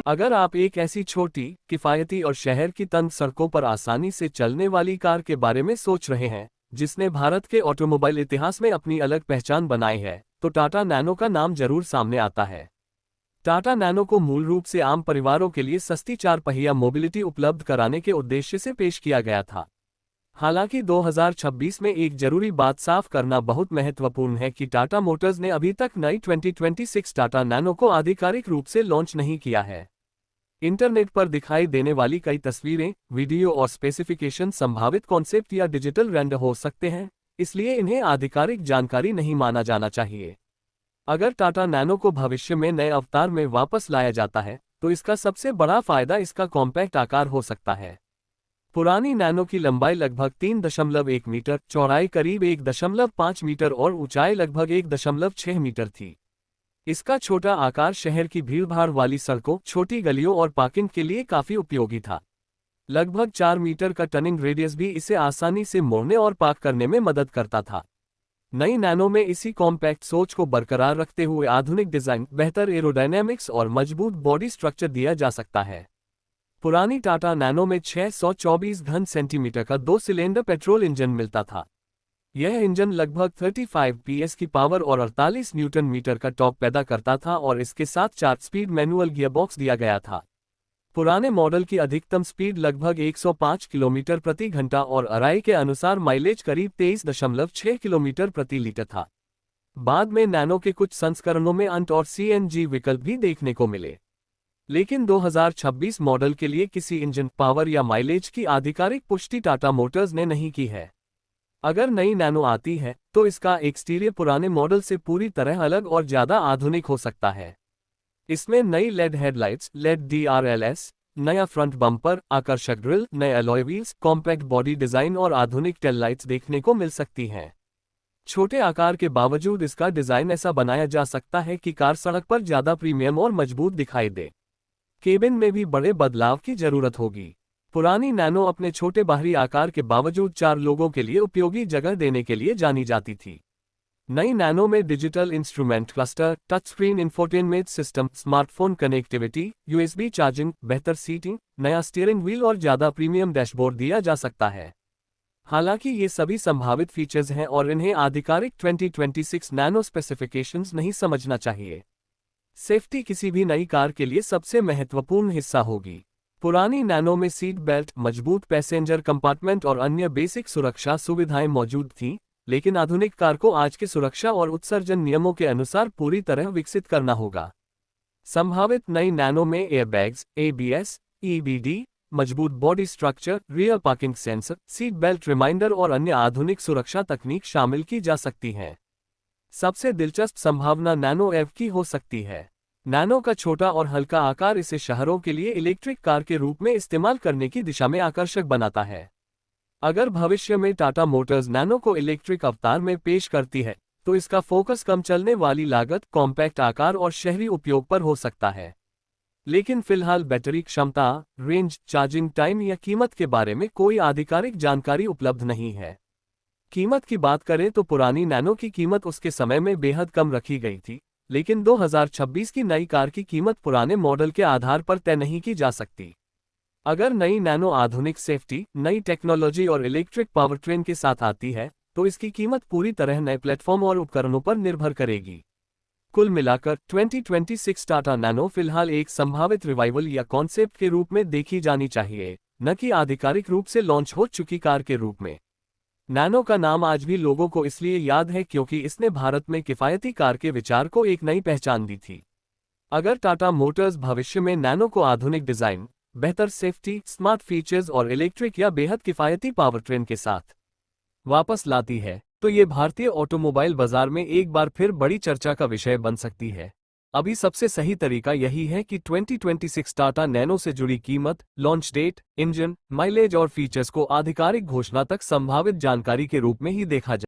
अगर आप एक ऐसी छोटी, किफायती और शहर की तंग सड़कों पर आसानी से चलने वाली कार के बारे में सोच रहे हैं, जिसने भारत के ऑटोमोबाइल इतिहास में अपनी अलग पहचान बनाई है, तो टाटा नैनो का नाम जरूर सामने आता है। टाटा नैनो को मूल रूप से आम परिवारों के लिए सस्ती चार पहिया मोबिलिटी उपलब्ध कराने के उद्देश्य से पेश किया गया था। हालांकि 2026 में एक जरूरी बात साफ करना बहुत महत्वपूर्ण है कि टाटा मोटर्स ने अभी तक नई 2026 टाटा नैनो को आधिकारिक रूप से लॉन्च नहीं किया है। इंटरनेट पर दिखाई देने वाली कई तस्वीरें, वीडियो और स्पेसिफिकेशन संभावित कॉन्सेप्ट या डिजिटल रेंडर हो सकते हैं, इसलिए इन्हें आधिकारिक जानकारी नहीं माना जाना चाहिए। अगर टाटा नैनो को भविष्य में नए अवतार में वापस लाया जाता है, तो इसका सबसे बड़ा फायदा इसका कॉम्पैक्ट आकार हो सकता है। पुरानी नैनो की लंबाई लगभग 3.1 मीटर, चौड़ाई करीब 1.5 मीटर और ऊंचाई लगभग 1.6 मीटर थी। इसका छोटा आकार शहर की भीड़भाड़ वाली सड़कों, छोटी गलियों और पार्किंग के लिए काफी उपयोगी था। लगभग 4 मीटर का टर्निंग रेडियस भी इसे आसानी से मोड़ने और पार्क करने में मदद करता था। नई नैनो में इसी कॉम्पैक्ट सोच को बरकरार रखते हुए आधुनिक डिजाइन, बेहतर एरोडायनेमिक्स और मजबूत बॉडी स्ट्रक्चर दिया जा सकता है। पुरानी टाटा नैनो में 624 घन सेंटीमीटर का 2 सिलेंडर पेट्रोल इंजन मिलता था। यह इंजन लगभग 35 PS की पावर और 48 न्यूटन मीटर का टॉर्क पैदा करता था और इसके साथ 4 स्पीड मैनुअल गियरबॉक्स दिया गया था। पुराने मॉडल की अधिकतम स्पीड लगभग 105 किलोमीटर प्रति घंटा और आरआई के अनुसार माइलेज करीब 23.6 किलोमीटर प्रति लीटर था। बाद में नैनो के कुछ संस्करणों में अंट और CNG विकल्प भी देखने को मिले, लेकिन 2026 मॉडल के लिए किसी इंजन पावर या माइलेज की आधिकारिक पुष्टि टाटा मोटर्स ने नहीं की है। अगर नई नैनो आती है, तो इसका एक्सटीरियर पुराने मॉडल से पूरी तरह अलग और ज्यादा आधुनिक हो सकता है। इसमें नई LED हेडलाइट्स, LED DRLS, नया फ्रंट बम्पर, आकर्षक ग्रिल, नए alloy wheels, compact body design और आधुनिक टेल लाइट्स देखने को मिल सकती हैं। छोटे आकार के बावजूद इसका डिजाइन ऐसा बनाया जा सकता है कि कार सड़क पर ज्यादा प्रीमियम और मजबूत दिखाई दे। केबिन में भी बड़े बदलाव की जरूरत होगी। पुरानी नैनो अपने छोटे बाहरी आकार के बावजूद 4 लोगों के लिए उपयोगी जगह देने के लिए जानी जाती थी। नई नैनो में digital instrument cluster, touch screen infotainment system, smartphone connectivity, USB charging, बेहतर सीटिंग, नया स्टीयरिंग व्हील और ज्यादा प्रीमियम डैशबोर्ड दिया जा सकता है। हालांकि ये सभी संभावित फीचर्स हैं और इन्हें आधिकारिक 2026 नैनो स्पेसिफिकेशंस नहीं समझना चाहिए। सेफ्टी किसी भी नई कार के लिए सबसे महत्वपूर्ण हिस्सा होगी। पुरानी नैनो में सीट बेल्ट, मजबूत पैसेंजर कंपार्टमेंट और अन्य बेसिक सुरक्षा सुविधाएं मौजूद थीं, लेकिन आधुनिक कार को आज के सुरक्षा और उत्सर्जन नियमों के अनुसार पूरी तरह विकसित करना होगा। संभावित नई नैनो में एयरबैग्स, ABS, EBD, मजबूत body structure, rear parking sensor, seat belt reminder और अन्य आधुनिक सुरक्षा तकनीक शामिल की जा सकती हैं। सबसे दिलचस्प संभावना नैनो EV की हो सकती है। नैनो का छोटा और हल्का आकार इसे शहरों के लिए इलेक्ट्रिक कार के रूप में इस्तेमाल करने की दिशा में आकर्षक बनाता है। अगर भविष्य में टाटा मोटर्स नैनो को इलेक्ट्रिक अवतार में पेश करती है, तो इसका फोकस कम चलने वाली लागत, कॉम्पैक्ट आकार और शहरी उपयोग पर हो सकता है। लेकिन फिलहाल बैटरी क्षमता, रेंज, चार्जिंग टाइम या कीमत के बारे में कोई आधिकारिक जानकारी उपलब्ध नहीं है। कीमत की बात करें तो पुरानी नैनो की कीमत उसके समय में बेहद कम रखी गई थी, लेकिन 2026 की नई कार की कीमत पुराने मॉडल के आधार पर तय नहीं की जा सकती। अगर नई नैनो आधुनिक सेफ्टी, नई टेक्नोलॉजी और इलेक्ट्रिक पावरट्रेन के साथ आती है, तो इसकी कीमत पूरी तरह नए प्लेटफॉर्म और उपकरणों पर निर्भर करेगी। कुल मिलाकर 2026 टाटा नैनो फिलहाल एक संभावित रिवाइवल या कॉन्सेप्ट के रूप में देखी जानी चाहिए, न कि आधिकारिक रूप से लॉन्च हो चुकी कार के रूप में। नैनो का नाम आज भी लोगों को इसलिए याद है क्योंकि इसने भारत में किफायती कार के विचार को एक नई पहचान दी थी। अगर टाटा मोटर्स भविष्य में नैनो को आधुनिक डिजाइन, बेहतर सेफ्टी, स्मार्ट फीचर्स और इलेक्ट्रिक या बेहद किफायती पावरट्रेन के साथ वापस लाती है, तो ये भारतीय ऑटोमोबाइल बाजार में एक बार फिर बड़ी चर्चा का विषय बन सकती है। अभी सबसे सही तरीका यही है कि 2026 टाटा नैनो से जुड़ी कीमत, लॉन्च डेट, इंजन, माइलेज और फीचर्स को आधिकारिक घोषणा तक संभावित जानकारी के रूप में ही देखा जाए।